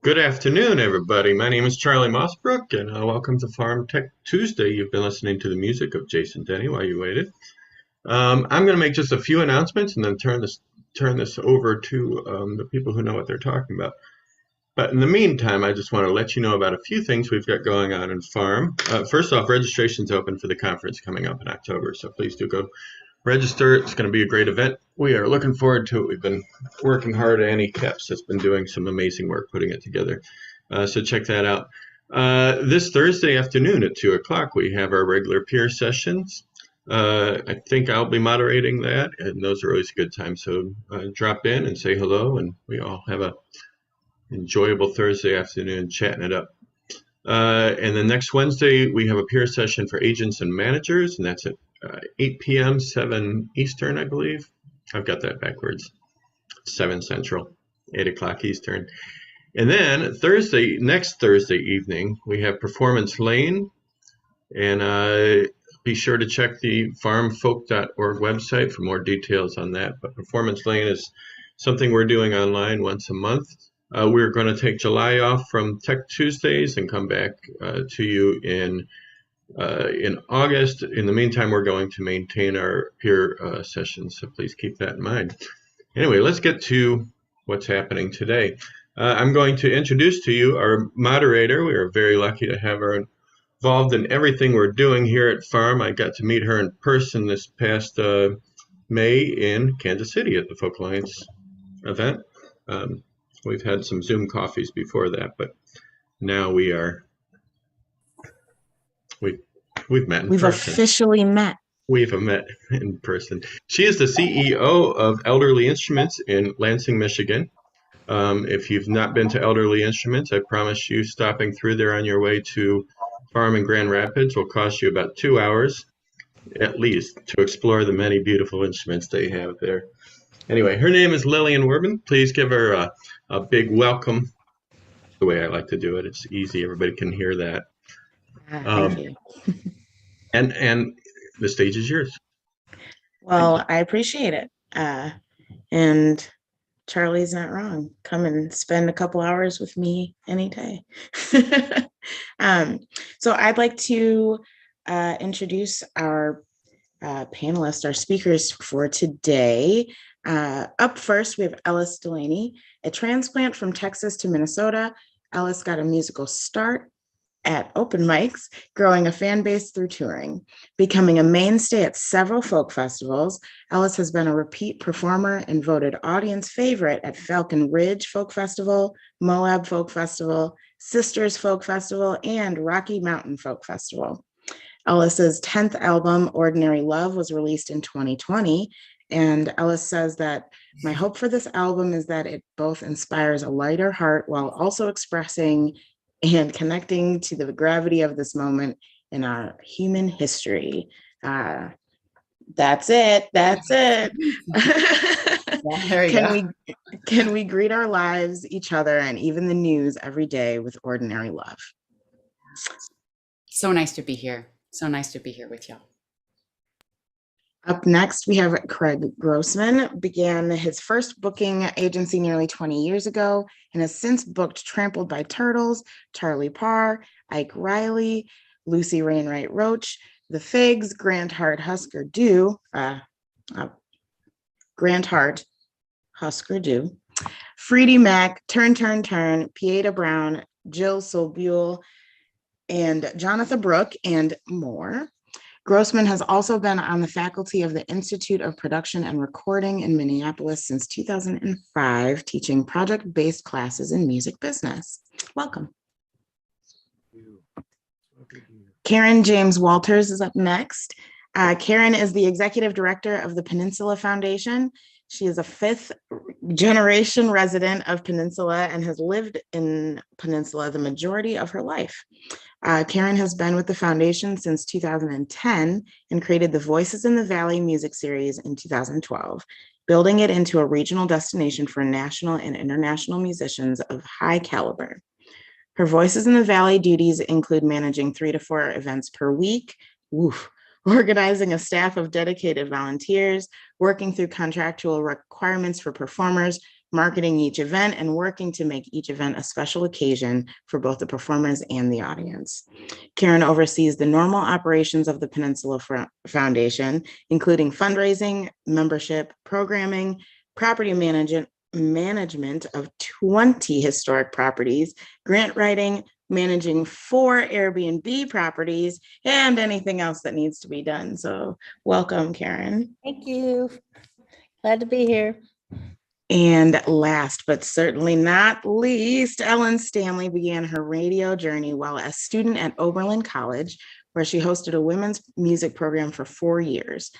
Good afternoon, everybody. My name is Charlie Mossbrook, and welcome to Farm Tech Tuesday. You've been listening to the music of Jason Denny while you waited. I'm going to make just a few announcements and then turn this over to the people who know what they're talking about. But in the meantime, I just want to let you know about a few things we've got going on in Farm. First off, registration's open for the conference coming up in October, so please do go register. It's going to be a great event. We are looking forward to it. We've been working hard. Annie Kepps has been doing some amazing work putting it together. So check that out. This Thursday afternoon at 2 o'clock, we have our regular peer sessions. I think I'll be moderating that, and those are always a good time. So drop in and say hello, and we all have a enjoyable Thursday afternoon chatting it up. And then next Wednesday, we have a peer session for agents and managers, and that's at 8 p.m., 7 Eastern, I believe. I've got that backwards. 7 Central, 8 o'clock Eastern. And then next Thursday evening, we have Performance Lane. And be sure to check the farmfolk.org website for more details on that. But Performance Lane is something we're doing online once a month. We're going to take July off from Tech Tuesdays and come back to you in August. In the meantime, we're going to maintain our peer sessions, so please keep that in mind. Anyway, let's get to what's happening today. I'm going to introduce to you our moderator. We are very lucky to have her involved in everything we're doing here at Farm. I got to meet her in person this past May in Kansas City at the Folk Alliance event. We've had some Zoom coffees before that, but now we've met in We've person. officially met. We've met in person. She is the CEO of Elderly Instruments in Lansing, Michigan. If you've not been to Elderly Instruments, I promise you stopping through there on your way to Farm in Grand Rapids will cost you about 2 hours at least to explore the many beautiful instruments they have there. Anyway, her name is Lillian Werbin. Please give her a big welcome. The way I like to do it, it's easy. Everybody can hear that. Thank you. And the stage is yours. Well, I appreciate it. And Charlie's not wrong. Come and spend a couple hours with me any day. So I'd like to introduce our panelists, our speakers for today. Up first, we have Ellis Delany, a transplant from Texas to Minnesota. Ellis got a musical start at open mics, growing a fan base through touring. Becoming a mainstay at several folk festivals, Ellis has been a repeat performer and voted audience favorite at Falcon Ridge Folk Festival, Moab Folk Festival, Sisters Folk Festival, and Rocky Mountain Folk Festival. Ellis's 10th album, Ordinary Love, was released in 2020, and Ellis says that my hope for this album is that it both inspires a lighter heart while also expressing and connecting to the gravity of this moment in our human history. That's it. Can we greet our lives, each other, and even the news every day with ordinary love? So nice to be here. So nice to be here with y'all. Up next, we have Craig Grossman. Began his first booking agency nearly 20 years ago and has since booked Trampled by Turtles, Charlie Parr, Ike Riley, Lucy Wainwright Roach, The Figs, Grant Hart Husker Du, Freddie Mac, Turn, Pieta Brown, Jill Sobule, and Jonathan Brooke, and more. Grossman has also been on the faculty of the Institute of Production and Recording in Minneapolis since 2005, teaching project-based classes in music business. Welcome. Karen James Walters is up next. Karen is the executive director of the Peninsula Foundation. She is a fifth-generation resident of Peninsula and has lived in Peninsula the majority of her life. Karen has been with the foundation since 2010 and created the Voices in the Valley music series in 2012, building it into a regional destination for national and international musicians of high caliber. Her Voices in the Valley duties include managing 3 to 4 events per week, organizing a staff of dedicated volunteers, working through contractual requirements for performers, marketing each event, and working to make each event a special occasion for both the performers and the audience. Karen oversees the normal operations of the Peninsula Foundation, including fundraising, membership, programming, property management of 20 historic properties, grant writing, managing 4 Airbnb properties, and anything else that needs to be done. So welcome, Karen. Thank you. Glad to be here. And last but certainly not least, Ellen Stanley began her radio journey while a student at Oberlin College, where she hosted a women's music program for 4 years.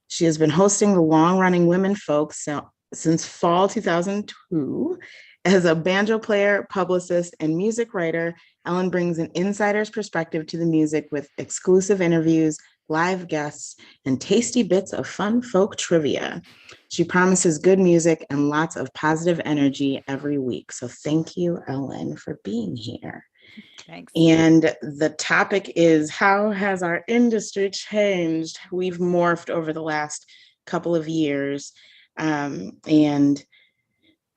She has been hosting the long-running Women Folk since fall 2002. As a banjo player, publicist, and music writer, Ellen brings an insider's perspective to the music with exclusive interviews, live guests, and tasty bits of fun folk trivia. She promises good music and lots of positive energy every week. So thank you, Ellen, for being here. Thanks. And the topic is, how has our industry changed? We've morphed over the last couple of years. And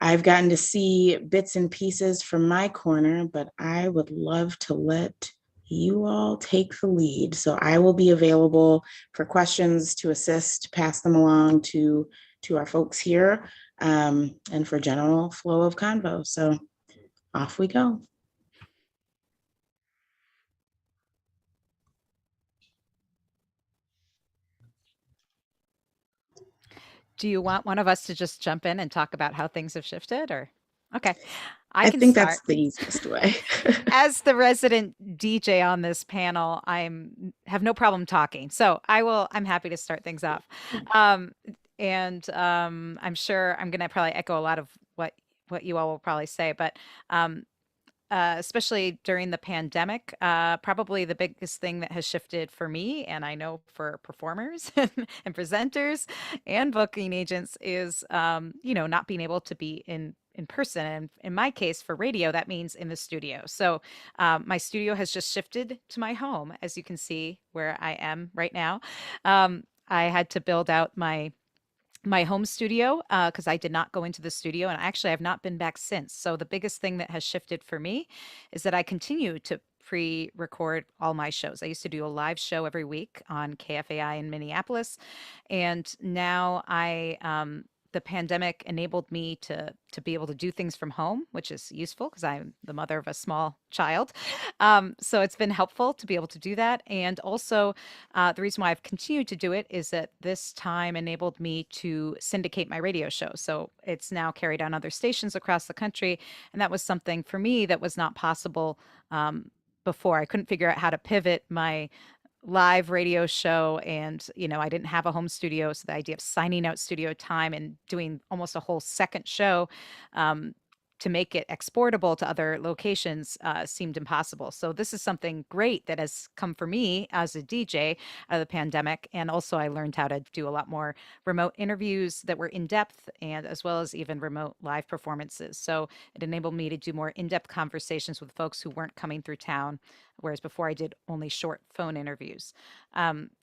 I've gotten to see bits and pieces from my corner, but I would love to let you all take the lead. So I will be available for questions to assist, pass them along to our folks here, and for general flow of convo. So off we go. Do you want one of us to just jump in and talk about how things have shifted, or? Okay, I can think start. that's the easiest way. As the resident DJ on this panel, have no problem talking. So I'm happy to start things off. I'm sure I'm going to probably echo a lot of what you all will probably say, but especially during the pandemic, probably the biggest thing that has shifted for me, and I know for performers and presenters and booking agents, is not being able to be in person. And in my case, for radio, that means in the studio. So my studio has just shifted to my home, as you can see where I am right now. I had to build out my home studio because I did not go into the studio, and actually I've not been back since. So the biggest thing that has shifted for me is that I continue to pre-record all my shows. I used to do a live show every week on KFAI in Minneapolis, and now the pandemic enabled me to be able to do things from home, which is useful because I'm the mother of a small child. So it's been helpful to be able to do that. And also the reason why I've continued to do it is that this time enabled me to syndicate my radio show. So it's now carried on other stations across the country. And that was something for me that was not possible before. I couldn't figure out how to pivot my live radio show, and I didn't have a home studio, so the idea of signing out studio time and doing almost a whole second show to make it exportable to other locations seemed impossible. So this is something great that has come for me as a DJ out of the pandemic. And also I learned how to do a lot more remote interviews that were in depth, and as well as even remote live performances. So it enabled me to do more in-depth conversations with folks who weren't coming through town, whereas before I did only short phone interviews.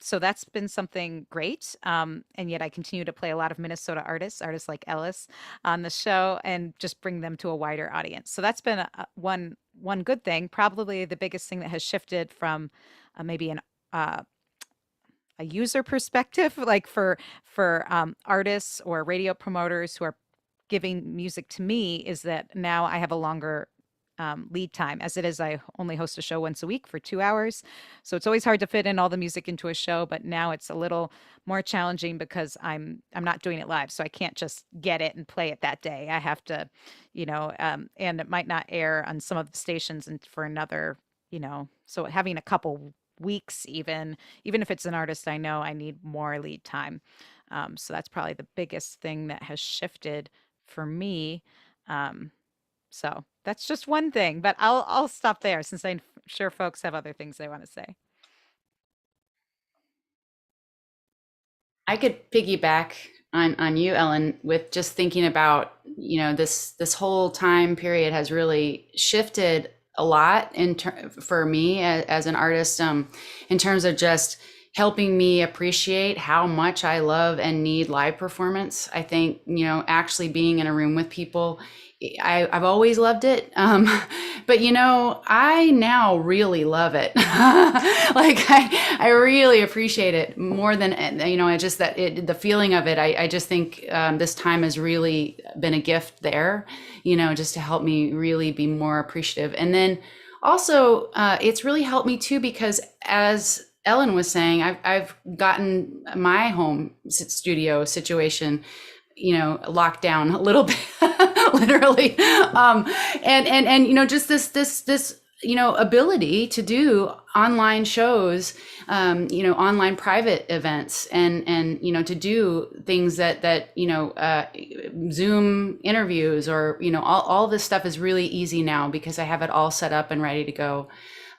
So that's been something great. And yet I continue to play a lot of Minnesota artists like Ellis on the show, and just bring them to a wider audience. So that's been one good thing. Probably the biggest thing that has shifted from maybe a user perspective, like for artists or radio promoters who are giving music to me, is that now I have a longer lead time. As it is, I only host a show once a week for 2 hours. So it's always hard to fit in all the music into a show, but now it's a little more challenging because I'm not doing it live. So I can't just get it and play it that day. I have to, and it might not air on some of the stations and for another, so having a couple weeks, even if it's an artist I know, I need more lead time. So that's probably the biggest thing that has shifted for me. So that's just one thing, but I'll stop there since I'm sure folks have other things they want to say. I could piggyback on you, Ellen, with just thinking about, this whole time period has really shifted a lot for me as an artist, in terms of just, helping me appreciate how much I love and need live performance. I think, actually being in a room with people, I've always loved it. But I now really love it. Like I really appreciate it more than, the feeling of it. I just think this time has really been a gift there, just to help me really be more appreciative. And then also, it's really helped me too, because as Ellen was saying, I've gotten my home studio situation, locked down a little bit, literally. And just this ability to do online shows, online private events, and to do things that Zoom interviews, or all this stuff is really easy now because I have it all set up and ready to go.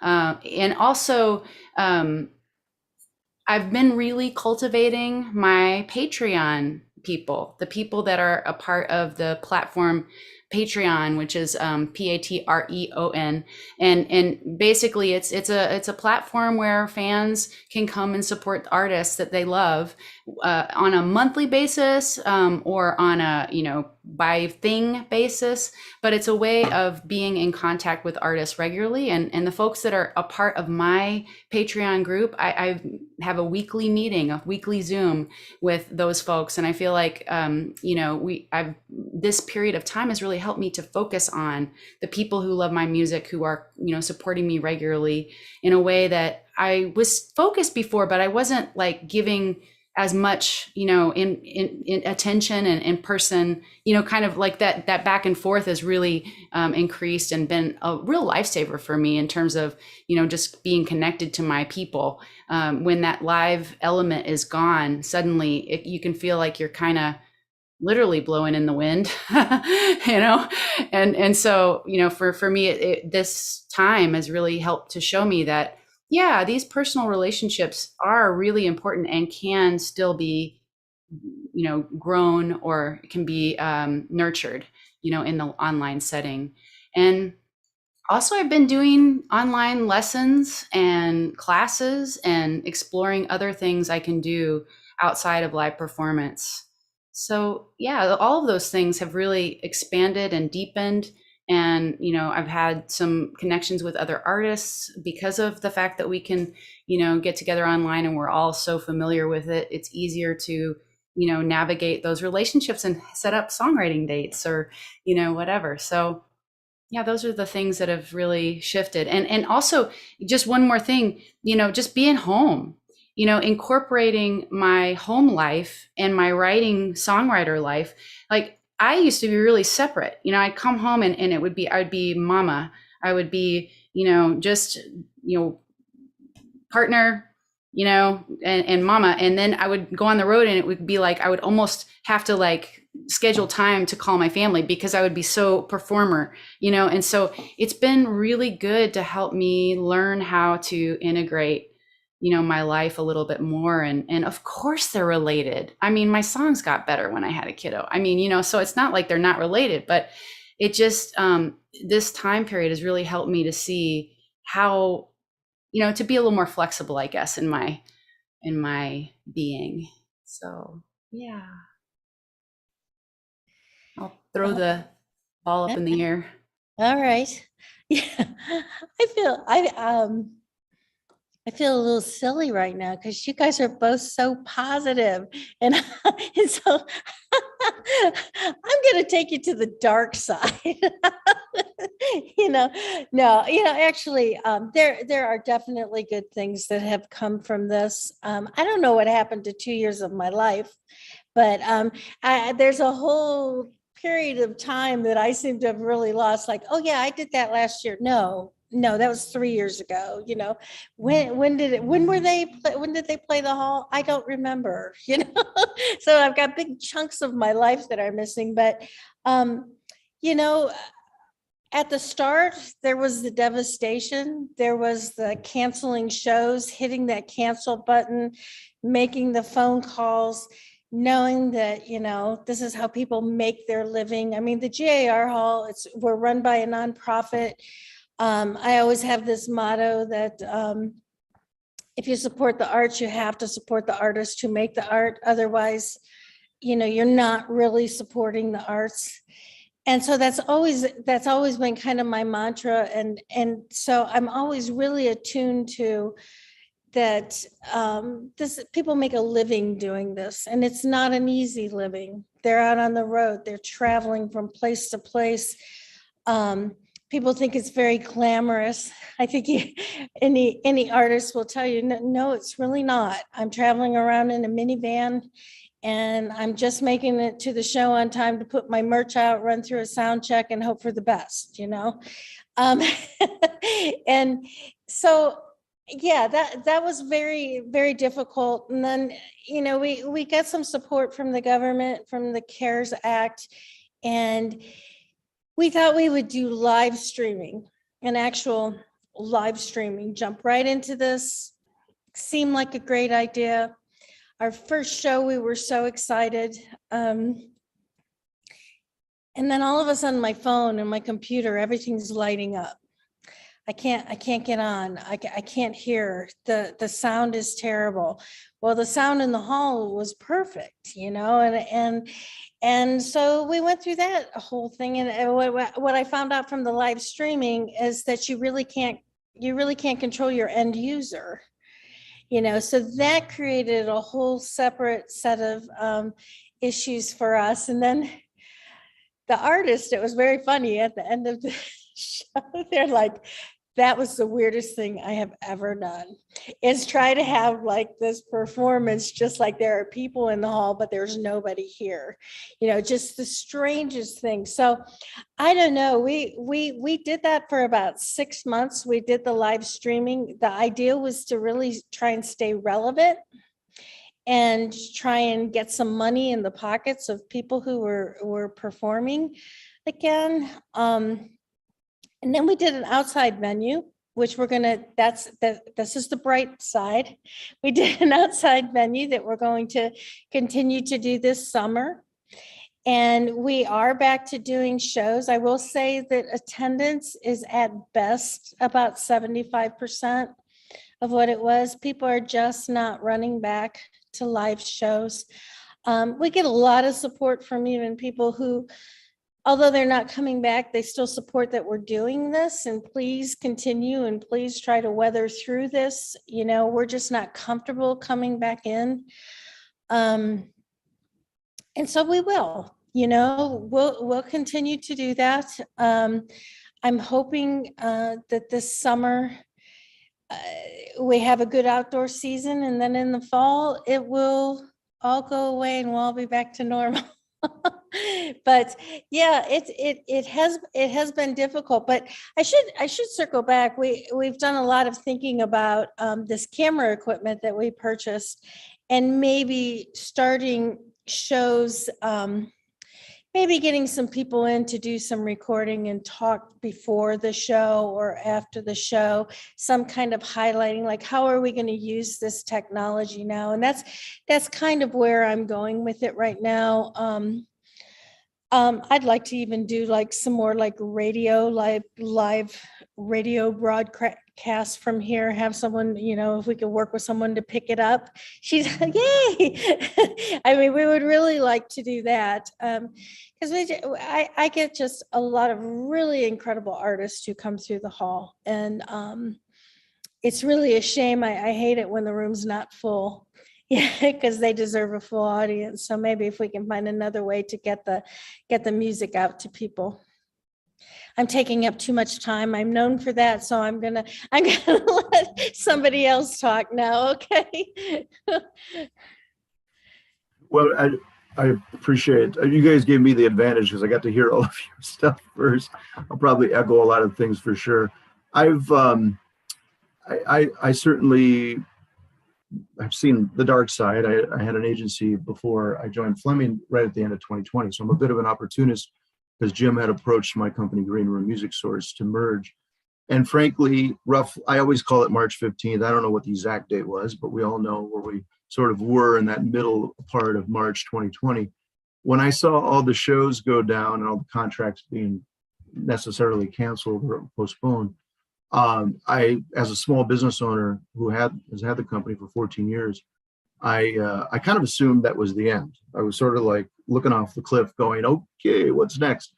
And also, I've been really cultivating my Patreon people, the people that are a part of the platform Patreon, which is Patreon, and basically it's a platform where fans can come and support artists that they love on a monthly basis, or on a by thing basis, but it's a way of being in contact with artists regularly. And the folks that are a part of my Patreon group, I have a weekly meeting, a weekly Zoom with those folks, and I feel like this period of time has really helped me to focus on the people who love my music, who are supporting me regularly in a way that I was focused before, but I wasn't like giving as much in attention and in person, kind of like that back and forth has really increased and been a real lifesaver for me in terms of just being connected to my people. When that live element is gone, suddenly you can feel like you're kind of literally blowing in the wind, and so for me, this time has really helped to show me that these personal relationships are really important and can still be grown, or can be nurtured in the online setting. And also, I've been doing online lessons and classes and exploring other things I can do outside of live performance. So all of those things have really expanded and deepened. And, I've had some connections with other artists because of the fact that we can, get together online and we're all so familiar with it. It's easier to, navigate those relationships and set up songwriting dates or, whatever. So those are the things that have really shifted. And also just one more thing, just being home, incorporating my home life and my writing songwriter life. Like, I used to be really separate. I'd come home and I would be mama. I would be, just, partner, and mama. And then I would go on the road and it would be like, I would almost have to like schedule time to call my family because I would be so performer, and so it's been really good to help me learn how to integrate my life a little bit more. And of course they're related. I mean, my songs got better when I had a kiddo. I mean, so it's not like they're not related, but it just, this time period has really helped me to see how, to be a little more flexible, I guess, in my being. So, I'll throw the ball up in the air. All right. Yeah, I feel a little silly right now because you guys are both so positive, and so I'm going to take you to the dark side. Actually, there are definitely good things that have come from this. I don't know what happened to 2 years of my life, but there's a whole period of time that I seem to have really lost. Like, oh yeah, I did that last year. No, that was 3 years ago. When did they play the hall? I don't remember. So I've got big chunks of my life that are missing. But at the start, there was the devastation. There was the canceling shows, hitting that cancel button, making the phone calls, knowing that, this is how people make their living. I mean, the GAR Hall, we're run by a nonprofit. I always have this motto that if you support the arts, you have to support the artists who make the art. Otherwise, you're not really supporting the arts. And so that's always been kind of my mantra. And so I'm always really attuned to that. People make a living doing this, and it's not an easy living. They're out on the road, they're traveling from place to place. People think it's very glamorous. I think any artist will tell you, no, it's really not. I'm traveling around in a minivan, and I'm just making it to the show on time to put my merch out, run through a sound check, and hope for the best, And so, yeah, that was very, very difficult. And then, we got some support from the government, from the CARES Act, and we thought we would do live streaming, an actual live streaming, jump right into this. Seemed like a great idea. Our first show, we were so excited. And then all of a sudden, my phone and my computer, everything's lighting up. I can't get on. I can't hear. The sound is terrible. Well, the sound in the hall was perfect, and so we went through that whole thing. And what I found out from the live streaming is that you really can't control your end user, so that created a whole separate set of issues for us. And then the artist, it was very funny at the end of the show, they're like, that was the weirdest thing I have ever done, is try to have like this performance, just like there are people in the hall, but there's nobody here, just the strangest thing. So I don't know, we did that for about 6 months. We did the live streaming. The idea was to really try and stay relevant and try and get some money in the pockets of people who were performing again. And then we did an outside venue, which this is the bright side. We did an outside venue that we're going to continue to do this summer. And we are back to doing shows. I will say that attendance is at best about 75% of what it was. People are just not running back to live shows. We get a lot of support from even people who, although they're not coming back, they still support that we're doing this, and please continue and please try to weather through this. We're just not comfortable coming back in. And so we will, we'll continue to do that. I'm hoping that this summer we have a good outdoor season, and then in the fall, it will all go away and we'll all be back to normal. But yeah, it has been difficult, but I should circle back. We've done a lot of thinking about this camera equipment that we purchased, and maybe starting shows, maybe getting some people in to do some recording and talk before the show or after the show, some kind of highlighting, like how are we going to use this technology now? And that's kind of where I'm going with it right now. I'd like to even do like some more like live radio broadcast from here, have someone, if we could work with someone to pick it up. She's like, yay. I mean, we would really like to do that. Because I get just a lot of really incredible artists who come through the hall. And it's really a shame. I hate it when the room's not full. Yeah, because they deserve a full audience. So maybe if we can find another way to get the music out to people. I'm taking up too much time. I'm known for that, so I'm gonna let somebody else talk now. Okay. Well, I appreciate it. You guys gave me the advantage because I got to hear all of your stuff first. I'll probably echo a lot of things for sure. I certainly. I've seen the dark side. I had an agency before I joined Flemming right at the end of 2020. So I'm a bit of an opportunist because Jim had approached my company, Green Room Music Source, to merge. And frankly, I always call it March 15th. I don't know what the exact date was, but we all know where we sort of were in that middle part of March 2020. When I saw all the shows go down and all the contracts being necessarily canceled or postponed, As a small business owner who has had the company for 14 years, I kind of assumed that was the end. I was sort of like looking off the cliff going, okay, what's next?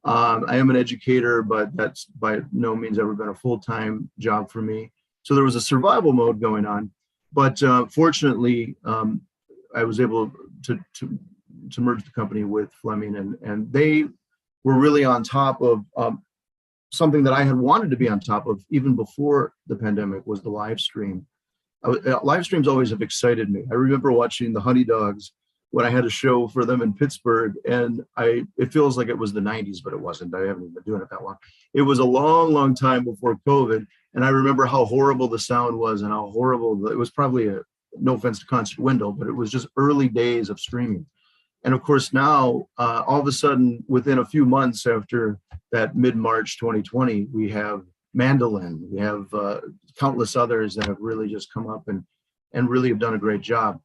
I am an educator, but that's by no means ever been a full-time job for me. So there was a survival mode going on. But fortunately, I was able to merge the company with Flemming, and they were really on top of something that I had wanted to be on top of even before the pandemic, was the live stream. Live streams always have excited me. I remember watching the Honey Dogs when I had a show for them in Pittsburgh, and it feels like it was the 90s, but it wasn't. I haven't been doing it that long. It was a long, long time before COVID, and I remember how horrible the sound was and how horrible it was. Probably no offense to Concert Window, but it was just early days of streaming. And of course now, all of a sudden, within a few months after that mid-March 2020, we have Mandolin, we have countless others that have really just come up and really have done a great job.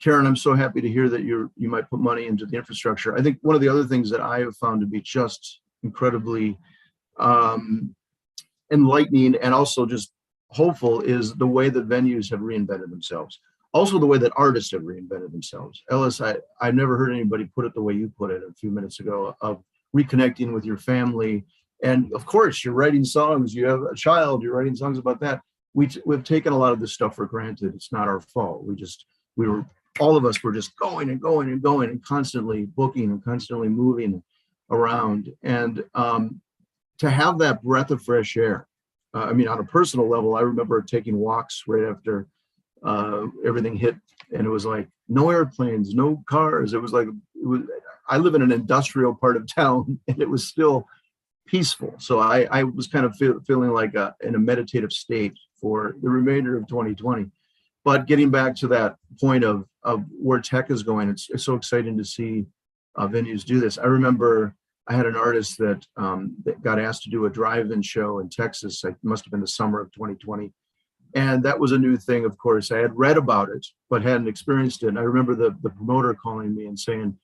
Karen, I'm so happy to hear that you might put money into the infrastructure. I think one of the other things that I have found to be just incredibly enlightening and also just hopeful is the way that venues have reinvented themselves. Also the way that artists have reinvented themselves. Ellis, I've never heard anybody put it the way you put it a few minutes ago, of reconnecting with your family. And of course, you're writing songs, you have a child, you're writing songs about that. We've taken a lot of this stuff for granted. It's not our fault. All of us were just going and going and going and constantly booking and constantly moving around. And to have that breath of fresh air, I mean, on a personal level, I remember taking walks right after everything hit, and it was like no airplanes, no cars. I live in an industrial part of town, and it was still peaceful. So I was kind of feeling like in a meditative state for the remainder of 2020. But getting back to that point of where tech is going, it's so exciting to see venues do this. I remember I had an artist that got asked to do a drive-in show in Texas. It must have been the summer of 2020. And that was a new thing, of course. I had read about it, but hadn't experienced it. And I remember the promoter calling me and saying,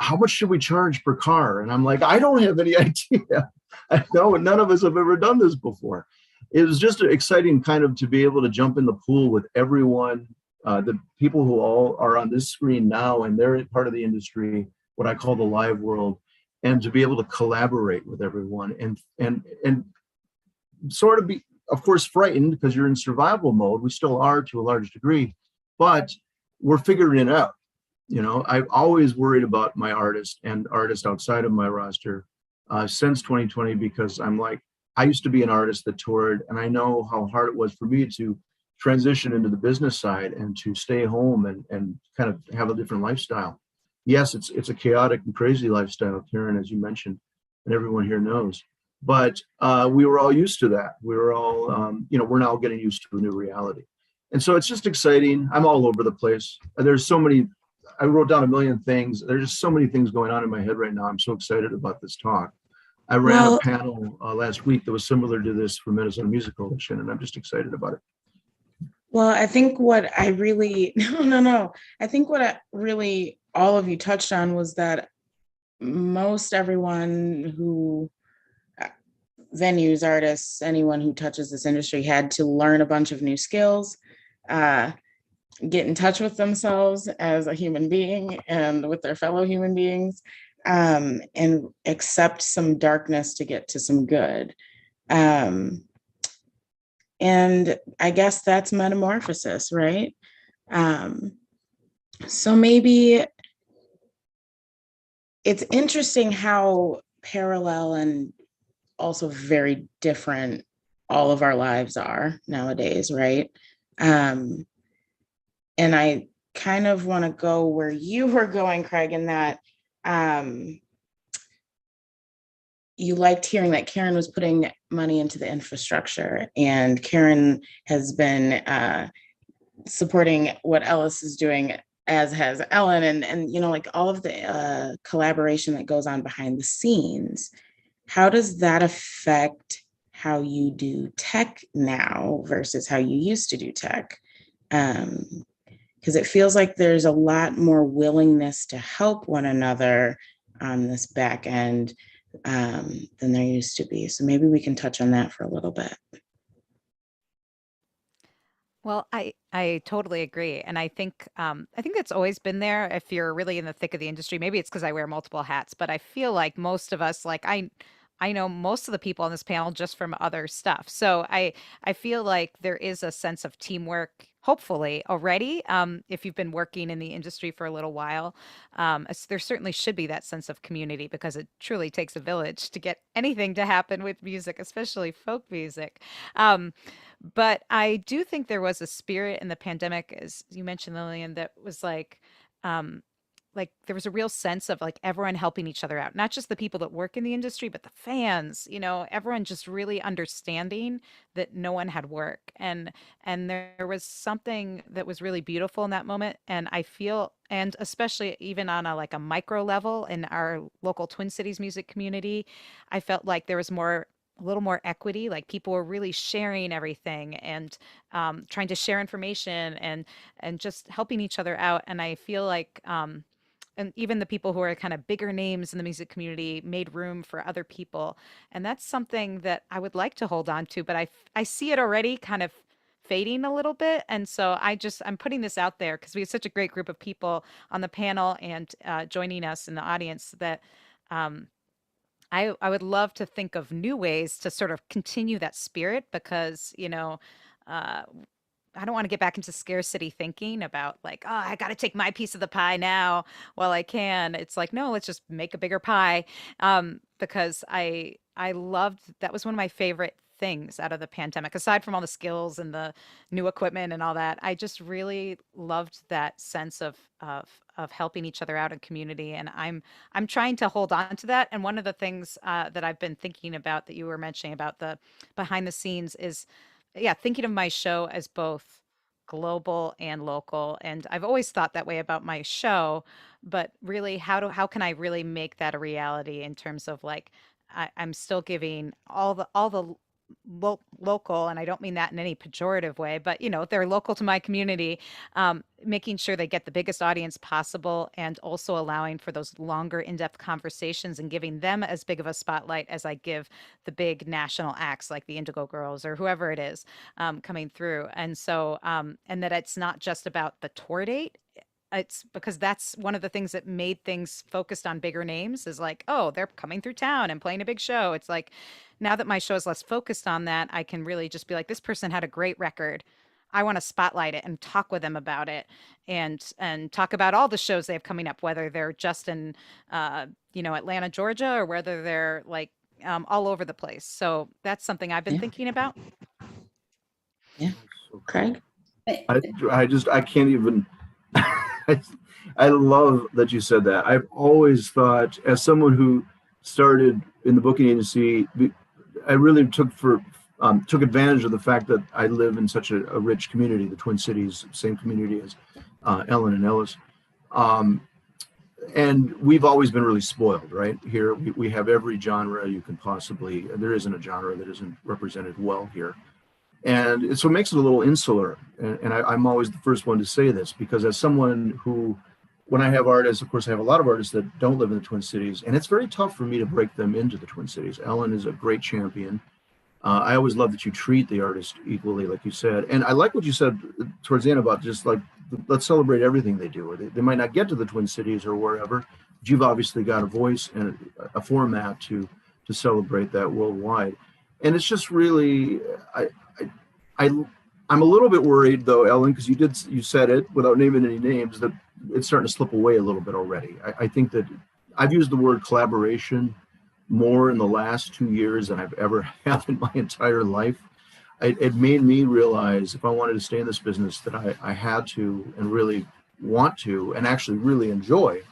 how much should we charge per car? And I'm like, I don't have any idea. I know, and none of us have ever done this before. It was just exciting kind of to be able to jump in the pool with everyone, the people who all are on this screen now, and they're part of the industry, what I call the live world, and to be able to collaborate with everyone and sort of be, of course, frightened because you're in survival mode. We still are to a large degree, but we're figuring it out. You know, I've always worried about my artist and artists outside of my roster since 2020, because I'm like, I used to be an artist that toured, and I know how hard it was for me to transition into the business side and to stay home and kind of have a different lifestyle. Yes, it's a chaotic and crazy lifestyle, Karen, as you mentioned, and everyone here knows. But we were all used to that. We were all, we're now getting used to a new reality. And so it's just exciting. I'm all over the place. There's so many, I wrote down a million things. There's just so many things going on in my head right now. I'm so excited about this talk. I ran a panel last week that was similar to this for Minnesota Music Coalition, and I'm just excited about it. Well, I think what I really, I think what all of you touched on was that most everyone who, venues, artists, anyone who touches this industry had to learn a bunch of new skills, get in touch with themselves as a human being and with their fellow human beings, and accept some darkness to get to some good. And I guess that's metamorphosis, right? So maybe it's interesting how parallel and also very different all of our lives are nowadays, right? And I kind of want to go where you were going, Craig, in that you liked hearing that Karen was putting money into the infrastructure, and Karen has been supporting what Ellis is doing, as has Ellen, and like all of the collaboration that goes on behind the scenes. How does that affect how you do tech now versus how you used to do tech? Because it feels like there's a lot more willingness to help one another on this back end than there used to be. So maybe we can touch on that for a little bit. Well, I totally agree, and I think that's always been there. If you're really in the thick of the industry, maybe it's because I wear multiple hats, but I feel like most of us, like I know most of the people on this panel just from other stuff. So I feel like there is a sense of teamwork, hopefully already. If you've been working in the industry for a little while, there certainly should be that sense of community because it truly takes a village to get anything to happen with music, especially folk music. Um, but I do think there was a spirit in the pandemic, as you mentioned, Lillian, that was um, like there was a real sense of like everyone helping each other out, not just the people that work in the industry, but the fans, everyone just really understanding that no one had work. And there was something that was really beautiful in that moment. And I feel, and especially even on a micro level in our local Twin Cities music community, I felt like there was a little more equity, like people were really sharing everything and trying to share information and just helping each other out. And I feel like and even the people who are kind of bigger names in the music community made room for other people. And that's something that I would like to hold on to, but I see it already kind of fading a little bit. And so I'm putting this out there because we have such a great group of people on the panel and joining us in the audience that um, I would love to think of new ways to sort of continue that spirit because, uh, I don't want to get back into scarcity thinking about like, oh, I got to take my piece of the pie now while I can. It's like, no, let's just make a bigger pie. Because I loved that was one of my favorite things out of the pandemic, aside from all the skills and the new equipment and all that. I just really loved that sense of helping each other out in community. And I'm trying to hold on to that. And one of the things that I've been thinking about that you were mentioning about the behind the scenes is yeah, thinking of my show as both global and local. And I've always thought that way about my show, but really how can I really make that a reality in terms of like I'm still giving all the local, and I don't mean that in any pejorative way, but they're local to my community, making sure they get the biggest audience possible and also allowing for those longer in-depth conversations and giving them as big of a spotlight as I give the big national acts like the Indigo Girls or whoever it is coming through. And so, and that it's not just about the tour date. It's because that's one of the things that made things focused on bigger names is like, oh, they're coming through town and playing a big show. It's like now that my show is less focused on that, I can really just be like, this person had a great record. I want to spotlight it and talk with them about it and talk about all the shows they have coming up, whether they're just in Atlanta, Georgia, or whether they're like all over the place. So that's something I've been Yeah. thinking about. Yeah. Craig? I can't even. I love that you said that. I've always thought, as someone who started in the booking agency, I really took advantage of the fact that I live in such a rich community, the Twin Cities, same community as Ellen and Ellis. And we've always been really spoiled, right? Here we have every genre you can possibly, there isn't a genre that isn't represented well here. And so it makes it a little insular. And I'm always the first one to say this because as someone who, when I have artists, of course, I have a lot of artists that don't live in the Twin Cities, and it's very tough for me to break them into the Twin Cities. Ellen is a great champion. I always love that you treat the artist equally, like you said. And I like what you said towards the end about just like, let's celebrate everything they do. They might not get to the Twin Cities or wherever, but you've obviously got a voice and a format to celebrate that worldwide. And it's just really, I'm a little bit worried though, Ellen, because you said it without naming any names, that it's starting to slip away a little bit already. I think that I've used the word collaboration more in the last 2 years than I've ever had in my entire life. It made me realize if I wanted to stay in this business that I had to and really want to and actually really enjoy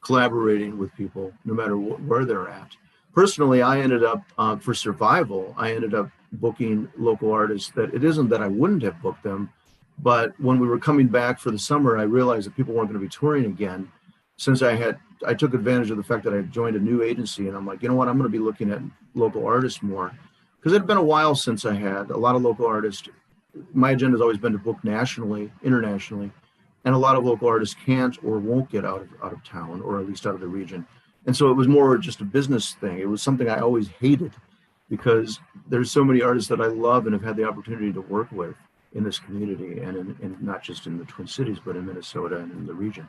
collaborating with people no matter where they're at. Personally, I ended up, for survival, I ended up booking local artists that it isn't that I wouldn't have booked them, but when we were coming back for the summer, I realized that people weren't going to be touring again. Since I took advantage of the fact that I joined a new agency and I'm like, you know what, I'm going to be looking at local artists more because it had been a while since I had a lot of local artists. My agenda has always been to book nationally, internationally, and a lot of local artists can't or won't get out of town or at least out of the region. And so it was more just a business thing. It was something I always hated because there's so many artists that I love and have had the opportunity to work with. in this community, and in not just in the Twin Cities, but in Minnesota and in the region.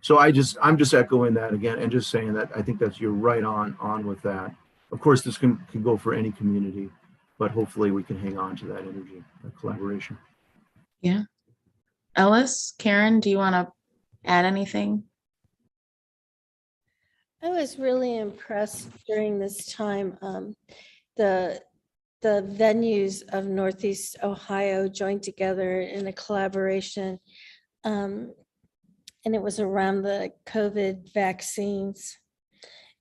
So I'm just echoing that again, and just saying that I think that you're right on with that. Of course, this can go for any community, but hopefully we can hang on to that energy, that collaboration. Yeah. Ellis, Karen, do you want to add anything? I was really impressed during this time. The venues of Northeast Ohio joined together in a collaboration, and it was around the COVID vaccines,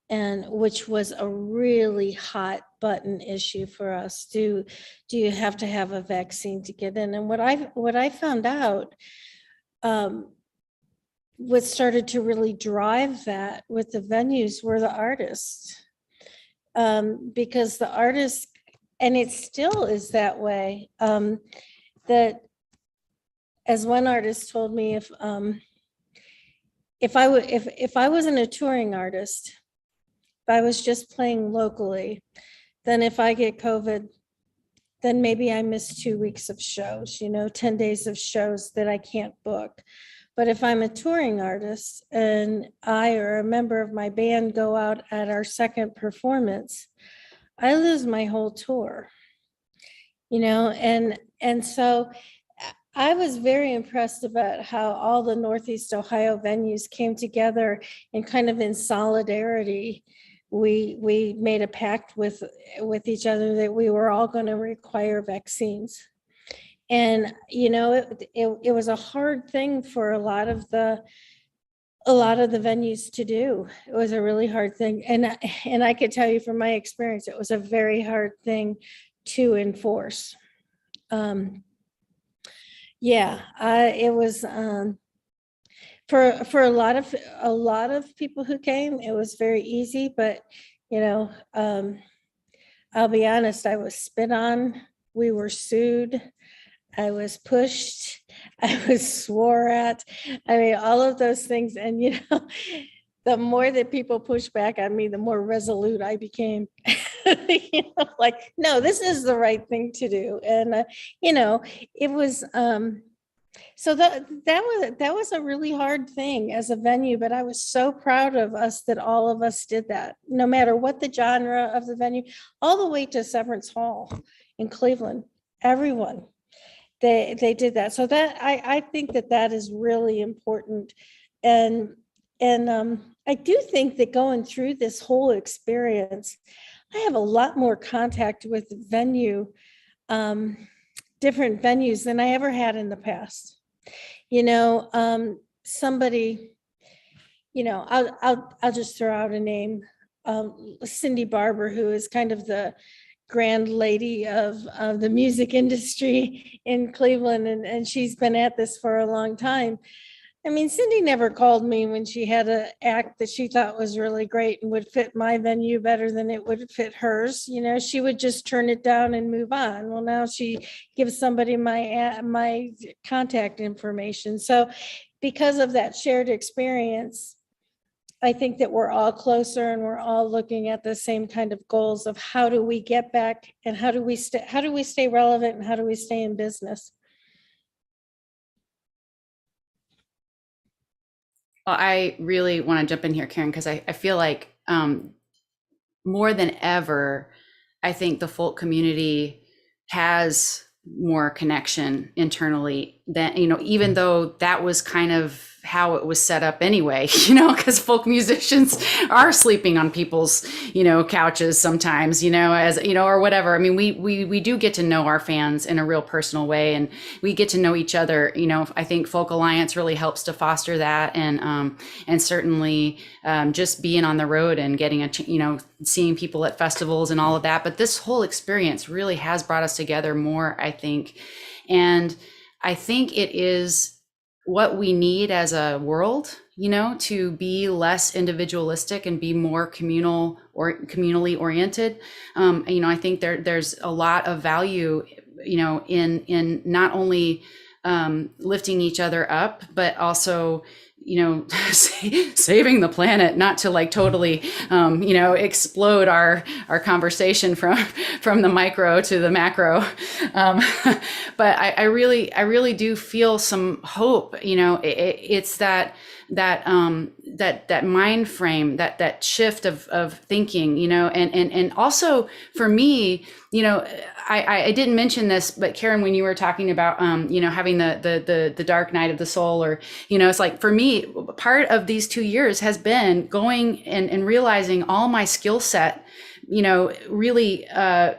and which was a really hot button issue for us. Do you have to have a vaccine to get in? And what I found out, what started to really drive that with the venues were the artists, because the artists, and it still is that way, that, as one artist told me, if I wasn't a touring artist, if I was just playing locally, then if I get COVID, then maybe I miss 2 weeks of shows, 10 days of shows that I can't book. But if I'm a touring artist and I or a member of my band go out at our second performance, I lose my whole tour, and so I was very impressed about how all the Northeast Ohio venues came together and kind of in solidarity. We made a pact with each other that we were all going to require vaccines. And, it was a hard thing for a lot of the venues to do. It was a really hard thing. And I could tell you from my experience, it was a very hard thing to enforce. It was, for a lot of people who came, it was very easy, but, I'll be honest, I was spit on, we were sued, I was pushed, I was swore at. I mean, all of those things. And, the more that people pushed back on me, the more resolute I became. Like, no, this is the right thing to do. And, it was, so that was a really hard thing as a venue, but I was so proud of us that all of us did that, no matter what the genre of the venue, all the way to Severance Hall in Cleveland, everyone. They did that. So that I think that is really important. And I do think that going through this whole experience, I have a lot more contact with different venues than I ever had in the past. Somebody, I'll just throw out a name, Cindy Barber, who is kind of the grand lady of the music industry in Cleveland, and she's been at this for a long time. I mean, Cindy never called me when she had an act that she thought was really great and would fit my venue better than it would fit hers. She would just turn it down and move on. Well, now she gives somebody my contact information. So because of that shared experience, I think that we're all closer and we're all looking at the same kind of goals of how do we get back and how do we stay relevant and how do we stay in business? Well, I really want to jump in here, Karen, because I feel like more than ever, I think the folk community has more connection internally than, even though that was kind of how it was set up anyway, because folk musicians are sleeping on people's, couches sometimes, or whatever. I mean, we do get to know our fans in a real personal way, and we get to know each other. I think Folk Alliance really helps to foster that, and certainly just being on the road and getting seeing people at festivals and all of that. But this whole experience really has brought us together more, I think, and I think it is what we need as a world, to be less individualistic and be more communal or communally oriented. I think there's a lot of value, in not only lifting each other up, but also, saving the planet, not to like totally, explode our conversation from the micro to the macro. But I really do feel some hope. It's that mind frame, that shift of thinking, and also for me, I didn't mention this, but Karen, when you were talking about, having the dark night of the soul, or, it's like, for me, part of these 2 years has been going and realizing all my skill set, really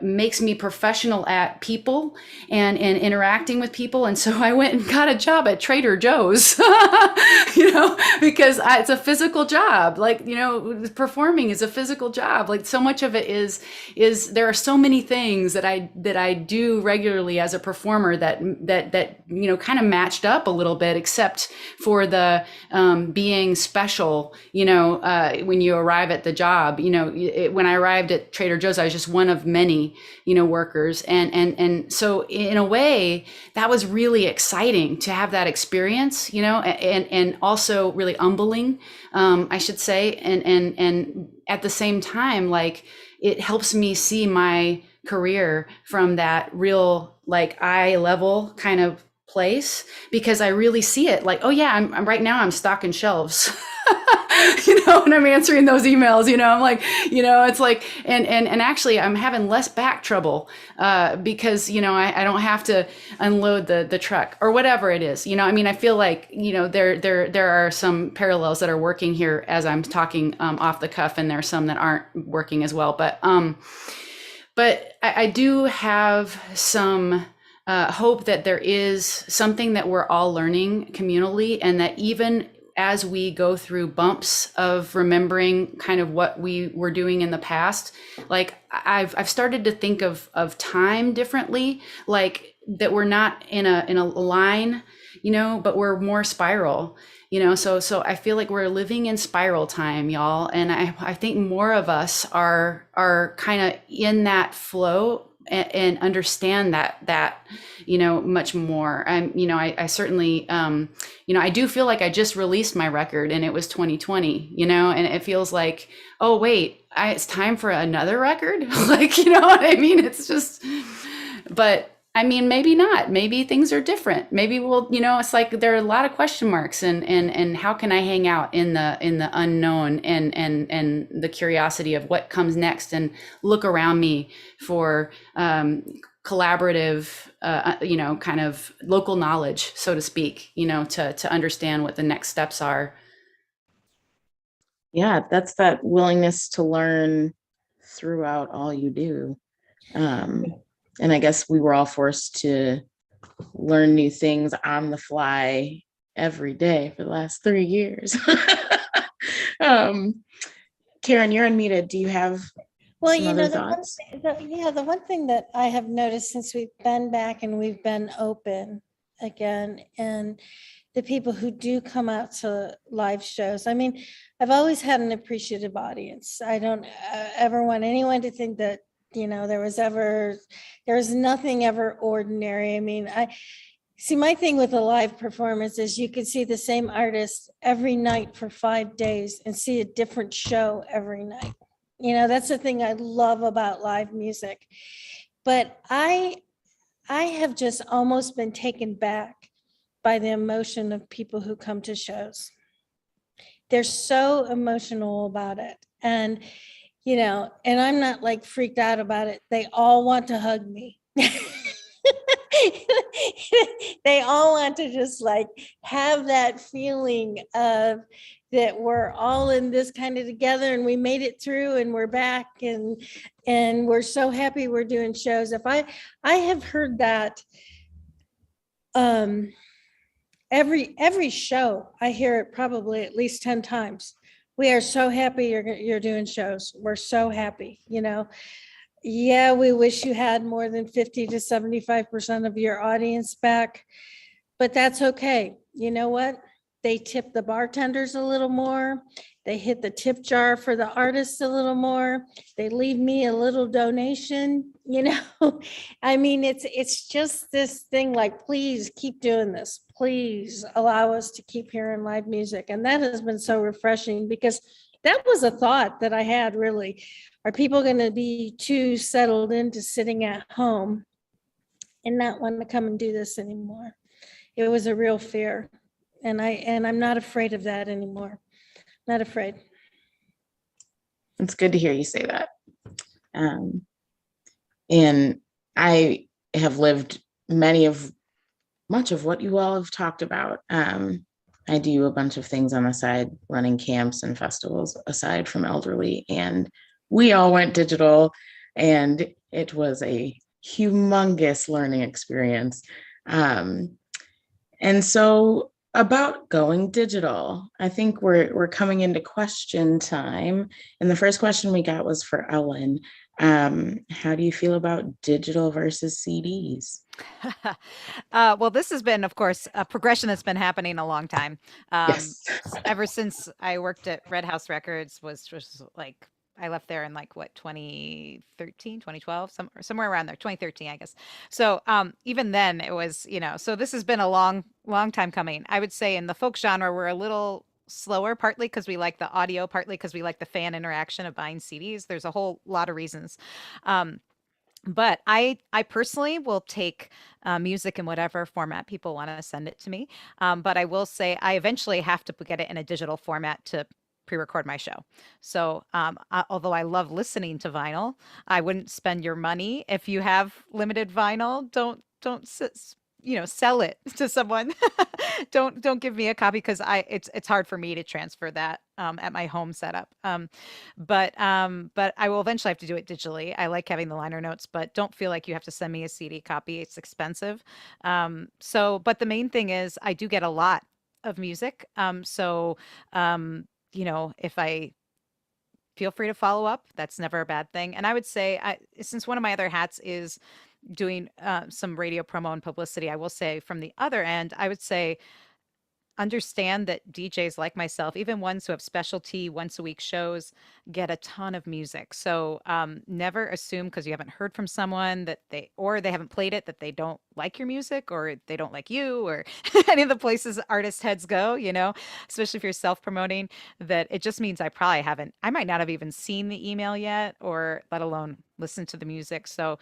makes me professional at people and interacting with people. And so I went and got a job at Trader Joe's, because it's a physical job. Like, performing is a physical job. Like, so much of it is there are so many things that I do regularly as a performer that kind of matched up a little bit, except for the being special, when you arrive at the job. When I arrived at Trader Joe's, I was just one of many, workers. And so in a way, that was really exciting to have that experience, and also really humbling, I should say. And at the same time, like, it helps me see my career from that real, like, eye level kind of place, because I really see it like, oh yeah, I'm right now I'm stocking shelves. When I'm answering those emails, I'm like, it's like, and actually I'm having less back trouble, because, I don't have to unload the truck or whatever it is, I feel like, there are some parallels that are working here as I'm talking, off the cuff, and there are some that aren't working as well. But I do have some hope that there is something that we're all learning communally, and that even as we go through bumps of remembering kind of what we were doing in the past, like I've started to think of time differently, like that we're not in a line, but we're more spiral, so I feel like we're living in spiral time, y'all. And I think more of us are kind of in that flow and understand that much more. I certainly, I do feel like I just released my record, and it was 2020, and it feels like, oh wait, it's time for another record. Like, you know what I mean? It's just, but maybe not, maybe things are different. Maybe we'll, it's like, there are a lot of question marks, and how can I hang out in the unknown and the curiosity of what comes next, and look around me for, collaborative, kind of local knowledge, so to speak, to understand what the next steps are. Yeah, that's that willingness to learn throughout all you do. And I guess we were all forced to learn new things on the fly every day for the last 3 years. Karen, you're unmuted. Do you have some other thoughts? The one thing that I have noticed since we've been back and we've been open again, and the people who do come out to live shows, I've always had an appreciative audience. I don't ever want anyone to think that, there was nothing ever ordinary. I see, my thing with a live performance is you could see the same artist every night for 5 days and see a different show every night. That's the thing I love about live music. But I have just almost been taken back by the emotion of people who come to shows. They're so emotional about it. And and I'm not like freaked out about it. They all want to hug me. They all want to just like have that feeling of that we're all in this kind of together, and we made it through, and we're back, and we're so happy we're doing shows. If I have heard that every show, I hear it probably at least 10 times. We are so happy you're doing shows. We're so happy, Yeah, we wish you had more than 50 to 75% of your audience back, but that's okay. You know what? They tip the bartenders a little more, They hit the tip jar for the artists a little more. They leave me a little donation, I mean, it's just this thing like, please keep doing this. Please allow us to keep hearing live music. And that has been so refreshing, because that was a thought that I had, really. Are people going to be too settled into sitting at home and not want to come and do this anymore? It was a real fear. And I'm not afraid of that anymore. Not afraid. It's good to hear you say that. And I have lived much of what you all have talked about. I do a bunch of things on the side, running camps and festivals aside from elderly, and we all went digital, and it was a humongous learning experience. And so about going digital, I think we're coming into question time. And the first question we got was for Ellen. How do you feel about digital versus CDs? Well, this has been, of course, a progression that's been happening a long time. Yes. Ever since I worked at Red House Records, was like, I left there in 2013, 2012, somewhere around there, 2013, I guess. So even then it was, so this has been a long time coming. I would say in the folk genre, we're a little slower, partly because we like the audio, partly because we like the fan interaction of buying CDs. There's a whole lot of reasons. But I personally will take music in whatever format people want to send it to me. But I will say I eventually have to get it in a digital format to pre-record my show. So although I love listening to vinyl, I wouldn't spend your money if you have limited vinyl. Don't sell it to someone. don't give me a copy, because it's hard for me to transfer that at my home setup. But I will eventually have to do it digitally. I like having the liner notes, but don't feel like you have to send me a CD copy. It's expensive. But the main thing is I do get a lot of music. If I feel free to follow up, that's never a bad thing. And I would say, since one of my other hats is doing some radio promo and publicity, I will say from the other end, I would say understand that DJs like myself, even ones who have specialty once a week shows, get a ton of music. So never assume because you haven't heard from someone that they haven't played it, that they don't like your music, or they don't like you, or any of the places artist heads go, especially if you're self-promoting, that it just means I might not have even seen the email yet, or let alone listen to the music. So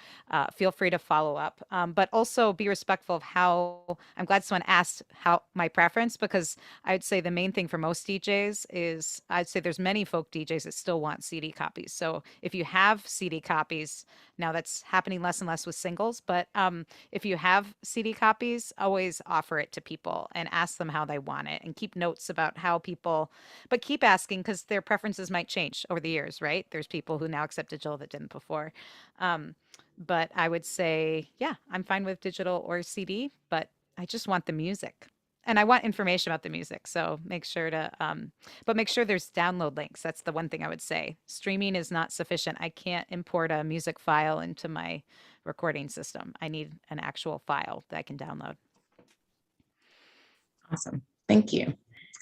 feel free to follow up, but also be respectful of how. I'm glad someone asked how my preference, because I would say the main thing for most DJs is, I'd say there's many folk DJs that still want CD copies. So if you have CD copies, now that's happening less and less with singles, but if you have CD copies, always offer it to people and ask them how they want it, and keep notes about how people, but keep asking, because their preferences might change over the years, right? There's people who now accept digital that didn't before. But I would say, yeah, I'm fine with digital or CD, but I just want the music. And I want information about the music. So make sure there's download links. That's the one thing I would say. Streaming is not sufficient. I can't import a music file into my recording system. I need an actual file that I can download. Awesome. Thank you.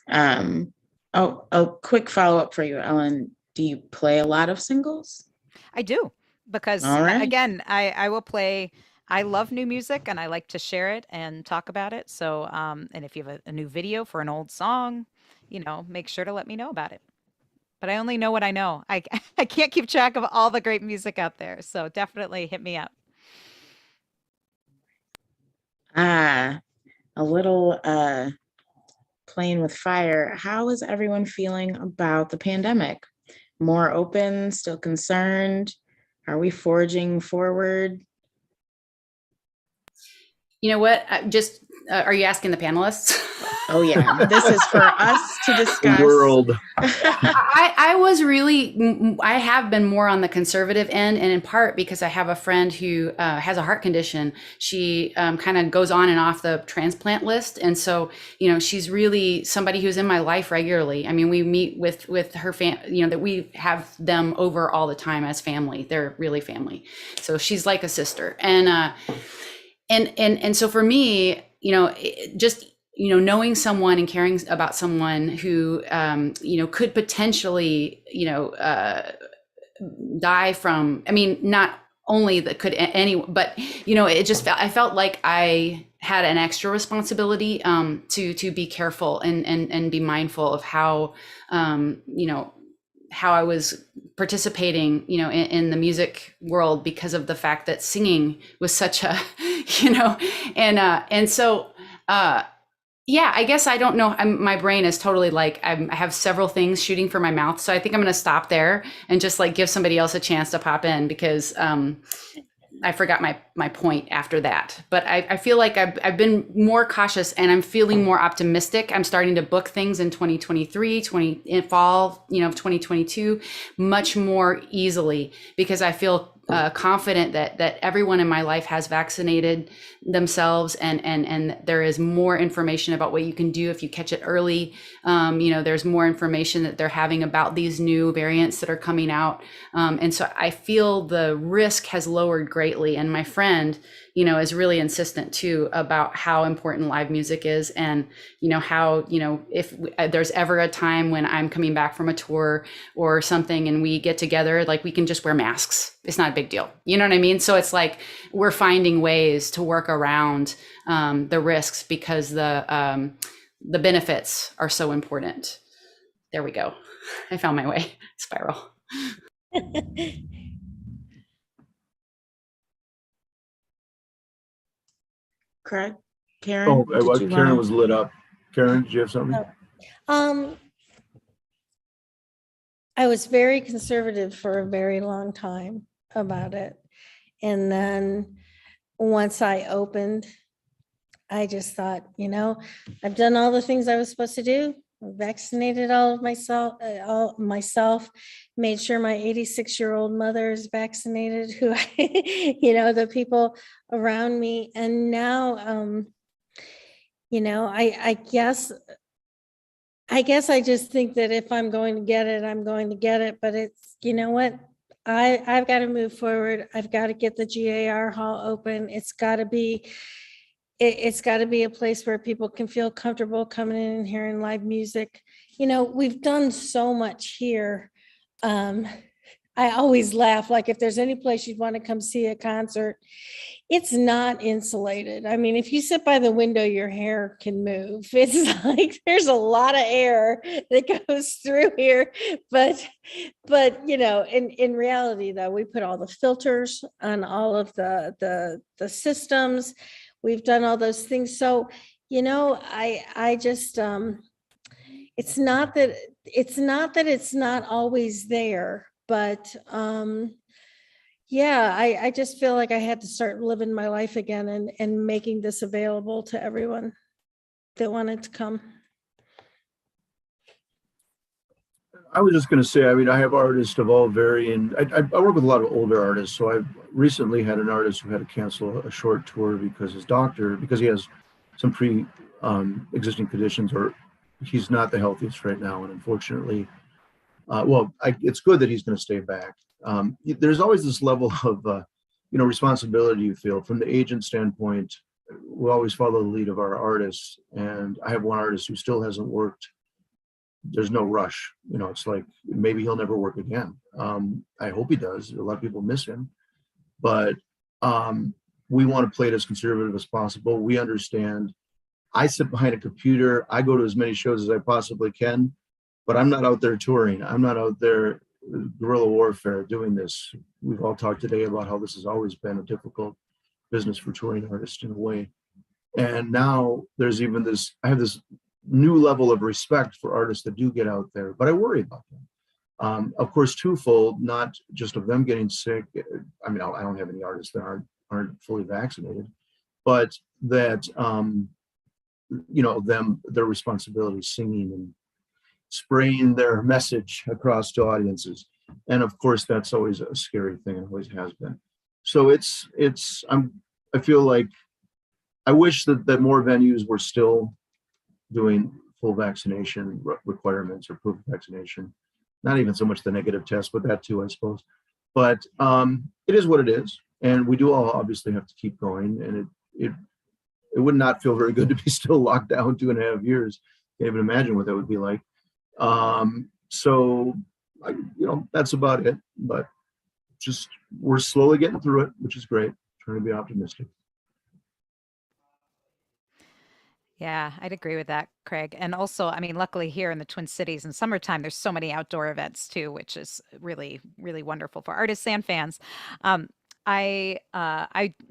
A quick follow-up for you, Ellen. Do you play a lot of singles? I do, because again, I will play. I love new music, and I like to share it and talk about it. So, and if you have a new video for an old song, make sure to let me know about it. But I only know what I know. I can't keep track of all the great music out there. So definitely hit me up. A little playing with fire. How is everyone feeling about the pandemic? More open, still concerned? Are we forging forward? You know what? Are you asking the panelists? Oh yeah, this is for us to discuss. The world. I have been more on the conservative end, and in part because I have a friend who has a heart condition. She kind of goes on and off the transplant list. And so, she's really somebody who's in my life regularly. I mean, we meet with her that we have them over all the time as family. They're really family. So she's like a sister. And so for me, just knowing someone and caring about someone who, could potentially, die from, I mean, not only that could any, but, it just felt, I felt like I had an extra responsibility to be careful and be mindful of how, how I was participating, in the music world, because of the fact that singing was such a, and so, yeah, I guess I don't know. My brain is totally like, I have several things shooting for my mouth. So I think I'm going to stop there and just like give somebody else a chance to pop in, because I forgot my point after that. But I feel like I've been more cautious, and I'm feeling more optimistic. I'm starting to book things in 2023, in fall, of 2022, much more easily, because I feel confident that everyone in my life has vaccinated themselves, and there is more information about what you can do if you catch it early. There's more information that they're having about these new variants that are coming out. And so I feel the risk has lowered greatly. And my friend, is really insistent too about how important live music is, and, how, if there's ever a time when I'm coming back from a tour or something and we get together, like we can just wear masks. It's not a big deal. You know what I mean? So it's like, we're finding ways to work around the risks, because the benefits are so important. There we go. I found my way. Spiral. Craig, Karen. Oh, did you Karen wanna- was lit up. Karen, did you have something? I was very conservative for a very long time about it. And then once I opened, I just thought, I've done all the things I was supposed to do. Vaccinated all of myself, made sure my 86-year-old mother is vaccinated, who the people around me. And now, I guess I just think that if I'm going to get it, I'm going to get it. But it's, what? I've got to move forward. I've got to get the GAR hall open. It's got to be a place where people can feel comfortable coming in and hearing live music. We've done so much here. I always laugh, like if there's any place you'd want to come see a concert, it's not insulated. I mean, if you sit by the window, your hair can move. It's like there's a lot of air that goes through here. But in reality, though, we put all the filters on all of the systems. We've done all those things. So, I just it's not that it's not always there, but I just feel like I had to start living my life again and making this available to everyone that wanted to come. I was just going to say, I have artists of all varying. I work with a lot of older artists. So I've recently had an artist who had to cancel a short tour because he has some existing conditions, or he's not the healthiest right now. And unfortunately, it's good that he's going to stay back. There's always this level of, responsibility you feel from the agent standpoint. We always follow the lead of our artists. And I have one artist who still hasn't worked. There's no rush. It's like maybe he'll never work again. I hope he does. A lot of people miss him, but we want to play it as conservative as possible. We understand. I sit behind a computer. I go to as many shows as I possibly can, but I'm not out there touring. I'm not out there guerrilla warfare doing this. We've all talked today about how this has always been a difficult business for touring artists in a way. And now there's even I have this new level of respect for artists that do get out there, but I worry about them. Of course, twofold, not just of them getting sick. I don't have any artists that aren't fully vaccinated, but that, their responsibility singing and spraying their message across to audiences. And of course, that's always a scary thing, and always has been. So I feel like I wish that more venues were still doing full vaccination requirements or proof of vaccination. Not even so much the negative test, but that too, I suppose. But it is what it is. And we do all obviously have to keep going. And it would not feel very good to be still locked down 2.5 years. Can't even imagine what that would be like. So, that's about it. But just we're slowly getting through it, which is great. Trying to be optimistic. Yeah, I'd agree with that, Craig. And also, I mean, luckily here in the Twin Cities in summertime, there's so many outdoor events too, which is really, really wonderful for artists and fans. Um, I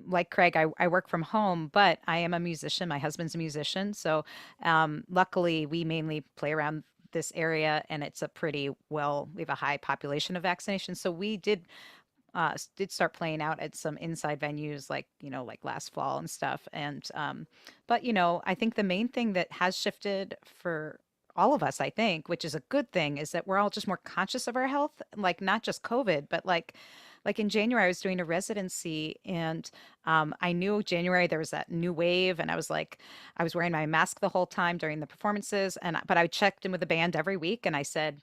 like Craig. I work from home, but I am a musician. My husband's a musician, so luckily we mainly play around this area, and it's a pretty well. We have a high population of vaccinations, so we did start playing out at some inside venues like like last fall and stuff. And but I think the main thing that has shifted for all of us, I think, which is a good thing, is that we're all just more conscious of our health, like not just COVID, but like in January I was doing a residency, and I knew January there was that new wave, and I was wearing my mask the whole time during the performances, but I checked in with the band every week and I said,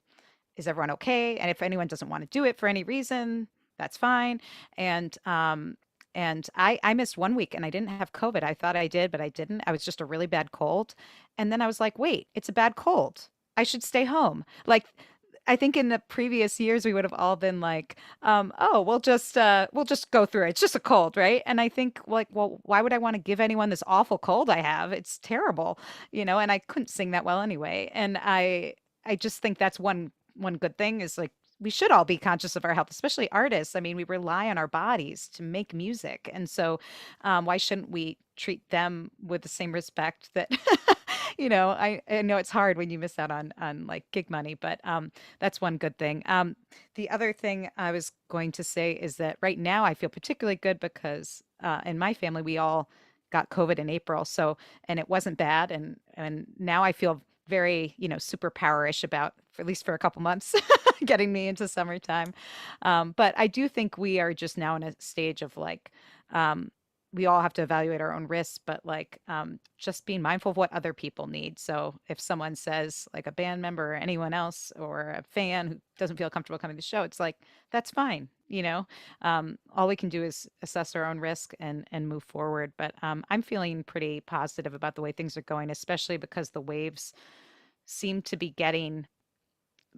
is everyone okay? And if anyone doesn't want to do it for any reason, that's fine. And I missed 1 week and I didn't have COVID. I thought I did, but I didn't. I was just a really bad cold. And then I was like, wait, it's a bad cold. I should stay home. Like, I think in the previous years we would have all been like, oh, we'll just go through it. It's just a cold, right? And I think like, well, why would I want to give anyone this awful cold I have? It's terrible, and I couldn't sing that well anyway. And I just think that's one good thing is like we should all be conscious of our health, especially artists. I mean, we rely on our bodies to make music. And so why shouldn't we treat them with the same respect that, I know it's hard when you miss out on like gig money, but that's one good thing. The other thing I was going to say is that right now I feel particularly good because in my family, we all got COVID in April. So, and it wasn't bad. And now I feel very, superpowerish about, for at least for a couple months, getting me into summertime. But I do think we are just now in a stage of like, we all have to evaluate our own risks, but like just being mindful of what other people need. So if someone says, like a band member or anyone else or a fan who doesn't feel comfortable coming to the show, it's like, that's fine. All we can do is assess our own risk and move forward. But I'm feeling pretty positive about the way things are going, especially because the waves seem to be getting,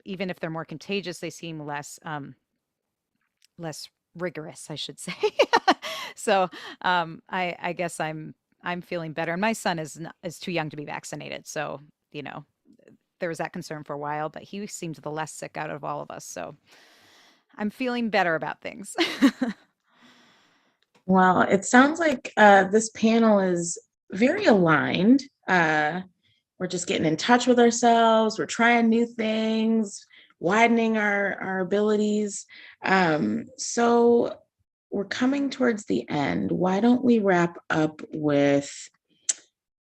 even if they're more contagious, they seem less rigorous, I should say. So I guess I'm feeling better. And my son is too young to be vaccinated, so there was that concern for a while, but he seemed the less sick out of all of us. So I'm feeling better about things. Well, it sounds like this panel is very aligned. We're just getting in touch with ourselves. We're trying new things, widening our abilities. So we're coming towards the end. Why don't we wrap up with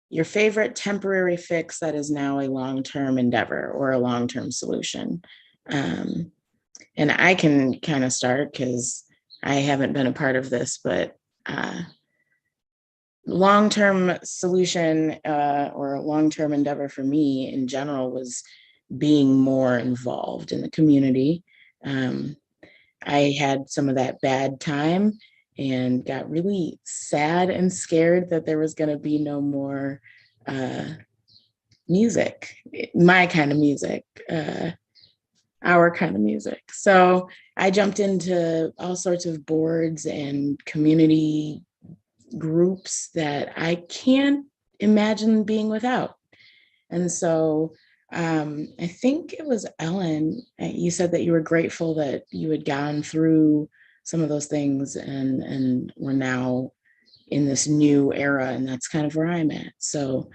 your favorite temporary fix that is now a long-term endeavor or a long-term solution? And I can kind of start because I haven't been a part of this, but long-term solution or long-term endeavor for me in general was being more involved in the community. I had some of that bad time and got really sad and scared that there was going to be no more music, my kind of music, our kind of music. So I jumped into all sorts of boards and community groups that I can't imagine being without. And so I think it was Ellen, you said that you were grateful that you had gone through some of those things and we're now in this new era, and that's kind of where I'm at. So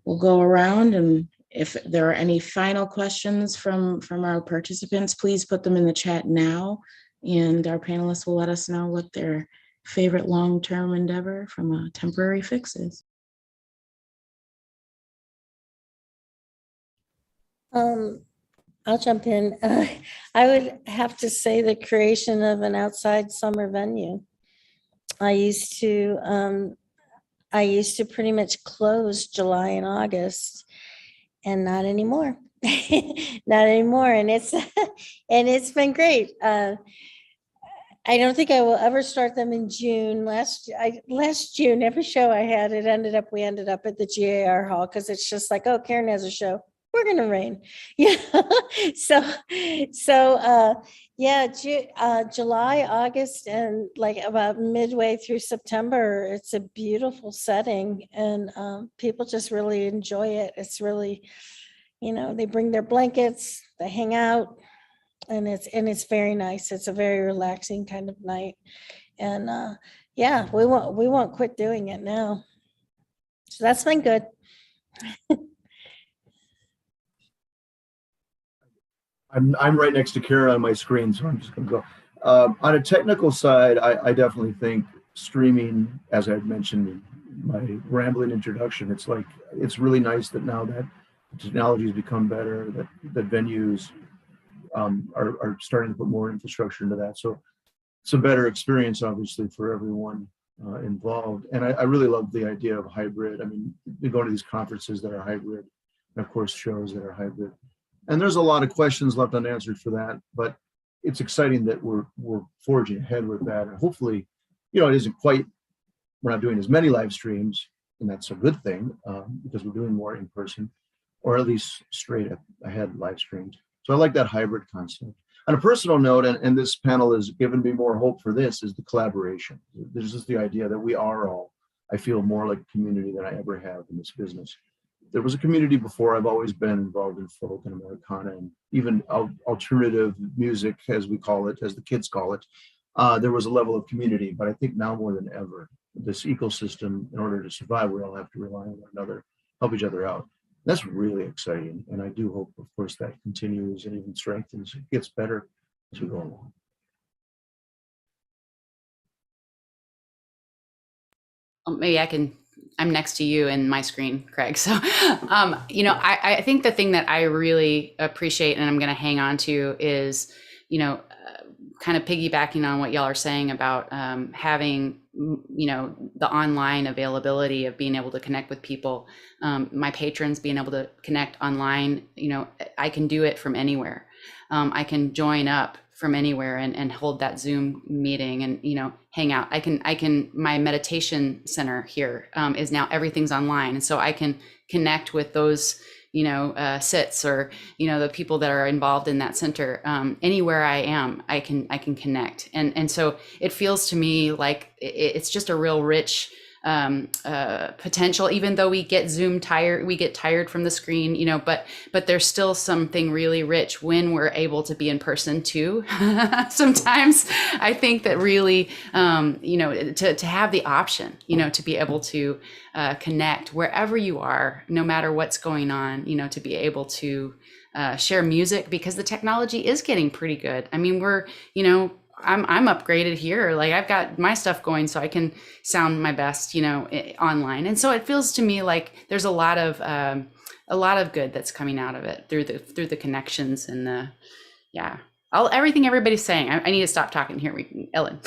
we'll go around, and if there are any final questions from our participants, please put them in the chat now, and our panelists will let us know what their favorite long-term endeavor from a temporary fix is. I'll jump in. I would have to say the creation of an outside summer venue. I used to pretty much close July and August, and not anymore. Not anymore. And it's and it's been great. I don't think I will ever start them in June. Last June, every show I had, we ended up at the GAR hall because it's just like, oh, Karen has a show. We're gonna rain. Yeah. Yeah, July, August, and like about midway through September, it's a beautiful setting, and people just really enjoy it. It's really, they bring their blankets, they hang out, and it's very nice. It's a very relaxing kind of night, and yeah, we won't quit doing it now. So that's been good. I'm right next to Kara on my screen, so I'm just going to go. On a technical side, I definitely think streaming, as I mentioned in my rambling introduction, it's really nice that now that technology has become better, that venues are starting to put more infrastructure into that. So it's a better experience, obviously, for everyone involved. And I really love the idea of hybrid. I mean, we go to these conferences that are hybrid, and of course, shows that are hybrid. And there's a lot of questions left unanswered for that, but it's exciting that we're forging ahead with that. And hopefully, it isn't quite, we're not doing as many live streams, and that's a good thing because we're doing more in person, or at least straight ahead live streams. So I like that hybrid concept. On a personal note, and this panel has given me more hope for this, is the collaboration. There's just the idea that we are all, I feel, more like a community than I ever have in this business. There was a community before. I've always been involved in folk and Americana and even alternative music, as we call it, as the kids call it. There was a level of community, but I think now more than ever, this ecosystem, in order to survive, we all have to rely on one another, help each other out. That's really exciting. And I do hope, of course, that continues and even strengthens. It gets better as we go along. Maybe I'm next to you in my screen, Craig. So, I think the thing that I really appreciate and I'm going to hang on to is, kind of piggybacking on what y'all are saying about having, the online availability of being able to connect with people, my patrons being able to connect online. I can do it from anywhere. I can join up from anywhere and hold that Zoom meeting and, hang out. My meditation center here is now everything's online. And so I can connect with those, sits or, the people that are involved in that center. Anywhere I am, I can connect. And so it feels to me like it's just a real rich potential, even though we get tired from the screen, but there's still something really rich when we're able to be in person too. Sometimes I think that really, to have the option, to be able to connect wherever you are, no matter what's going on, to be able to share music, because the technology is getting pretty good. I mean, I'm upgraded here. Like I've got my stuff going so I can sound my best, online. And so it feels to me like there's a lot of good that's coming out of it through the connections and everything everybody's saying. I need to stop talking here. Ellen.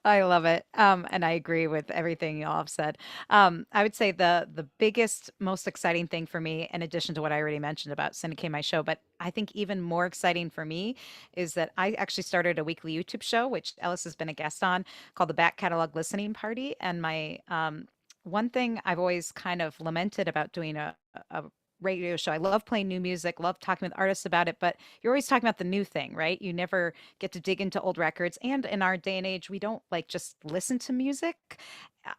I love it. And I agree with everything y'all have said. I would say the biggest, most exciting thing for me, in addition to what I already mentioned about syndicating my show, but I think even more exciting for me is that I actually started a weekly YouTube show, which Ellis has been a guest on, called the Back Catalog Listening Party. And my one thing I've always kind of lamented about doing a radio show. I love playing new music, love talking with artists about it, but you're always talking about the new thing, right? You never get to dig into old records. And in our day and age, we don't like just listen to music.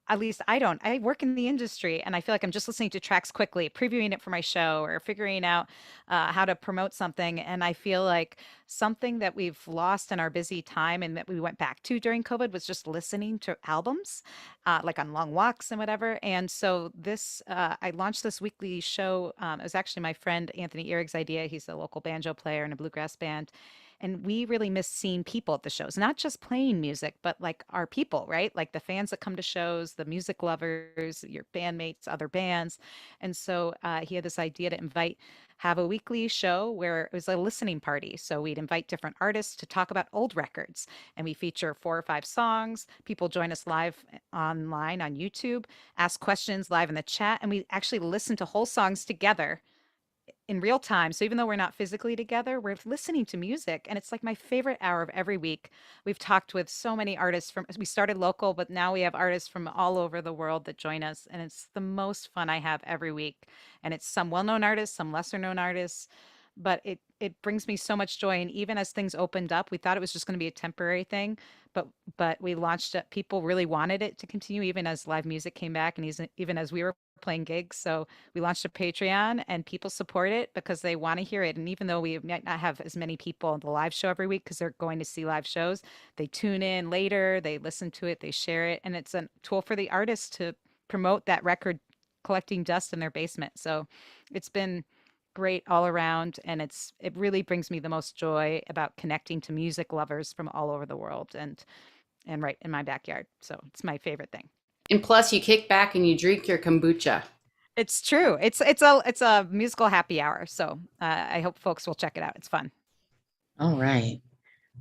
At least I don't. I work in the industry and I feel like I'm just listening to tracks quickly, previewing it for my show or figuring out how to promote something. And I feel like something that we've lost in our busy time and that we went back to during COVID was just listening to albums, like on long walks and whatever. And so I launched this weekly show. It was actually my friend Anthony Ehrig's idea. He's a local banjo player in a bluegrass band. And we really miss seeing people at the shows, not just playing music, but like our people, right? Like the fans that come to shows, the music lovers, your bandmates, other bands. And so he had this idea to have a weekly show where it was a listening party. So we'd invite different artists to talk about old records, and we feature 4 or 5 songs. People join us live online on YouTube, ask questions live in the chat, and we actually listen to whole songs together in real time. So even though we're not physically together, we're listening to music. And it's like my favorite hour of every week. We've talked with so many artists we started local, but now we have artists from all over the world that join us. And it's the most fun I have every week. And it's some well-known artists, some lesser known artists, but it brings me so much joy. And even as things opened up, we thought it was just going to be a temporary thing, but we launched it. People really wanted it to continue, even as live music came back, and even as we were playing gigs. So we launched a Patreon, and people support it because they want to hear it. And even though we might not have as many people in the live show every week because they're going to see live shows, they tune in later, they listen to it, they share it, and it's a tool for the artists to promote that record collecting dust in their basement. So it's been great all around, and it really brings me the most joy about connecting to music lovers from all over the world and right in my backyard. So it's my favorite thing. And plus, you kick back and you drink your kombucha. It's true. It's a musical happy hour. So I hope folks will check it out. It's fun. All right.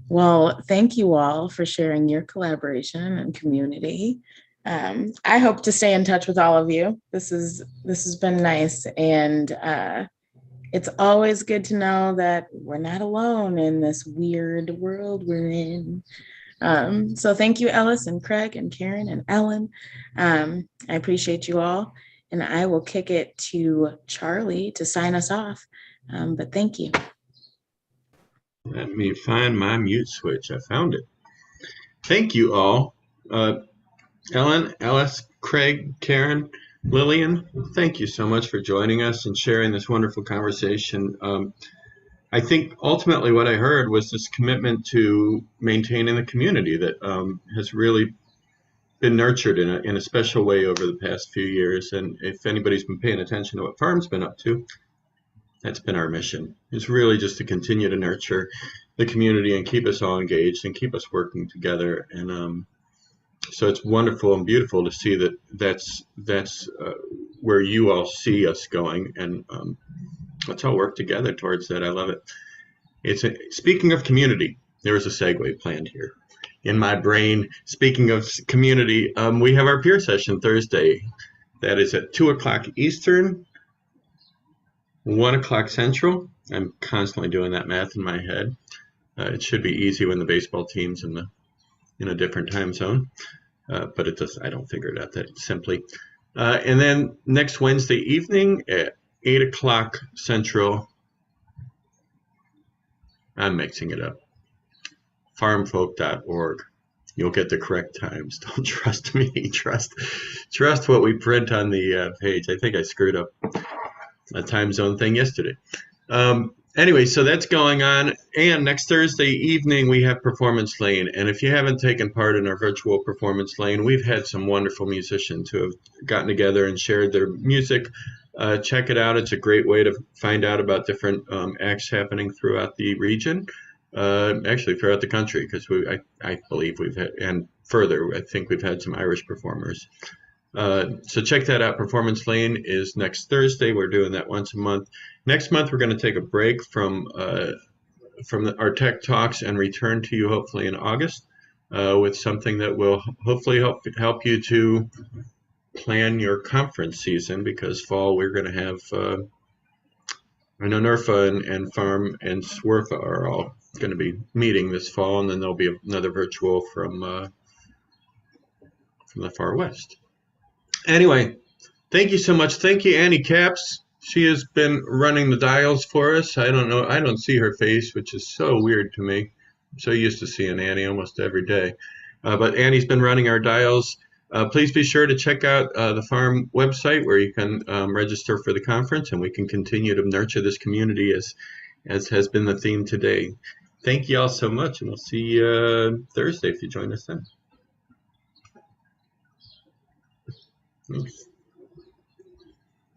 Well, thank you all for sharing your collaboration and community. I hope to stay in touch with all of you. This has been nice, and it's always good to know that we're not alone in this weird world we're in. So thank you, Ellis and Craig and Karen and Ellen. I appreciate you all, and I will kick it to Charlie to sign us off. But thank you. Let me find my mute switch. I found it. Thank you all. Ellen, Ellis, Craig, Karen, Lillian, thank you so much for joining us and sharing this wonderful conversation. I think ultimately what I heard was this commitment to maintaining the community that has really been nurtured in a special way over the past few years. And if anybody's been paying attention to what Farm's been up to, that's been our mission. It's really just to continue to nurture the community and keep us all engaged and keep us working together. And so it's wonderful and beautiful to see that that's where you all see us going, and let's all work together towards that. I love it. Speaking of community, there is a segue planned here in my brain. Speaking of community, we have our peer session Thursday. That is at 2:00 Eastern, 1:00 Central. I'm constantly doing that math in my head. It should be easy when the baseball team's in a different time zone, but it does. I don't figure it out that simply. And then next Wednesday evening at 8:00 Central, I'm mixing it up, farmfolk.org. You'll get the correct times. Don't trust me. Trust what we print on the page. I think I screwed up a time zone thing yesterday. Anyway, so that's going on. And next Thursday evening, we have Performance Lane. And if you haven't taken part in our virtual Performance Lane, we've had some wonderful musicians who have gotten together and shared their music. Check it out. It's a great way to find out about different acts happening throughout the region, actually throughout the country, because I believe we've had, and further, I think we've had some Irish performers. So check that out. Performance Lane is next Thursday. We're doing that once a month. Next month, we're going to take a break from our tech talks and return to you hopefully in August with something that will hopefully help you to plan your conference season, because fall we're going to have, I know NERFA and Farm and SWERFA are all going to be meeting this fall, and then there'll be another virtual from the far west. Anyway, thank you so much. Thank you, Annie Caps. She has been running the dials for us. I don't know. I don't see her face, which is so weird to me. I'm so used to seeing Annie almost every day. But Annie's been running our dials. Please be sure to check out the Farm website where you can register for the conference, and we can continue to nurture this community as has been the theme today. Thank you all so much, and we'll see you Thursday if you join us then. Thanks.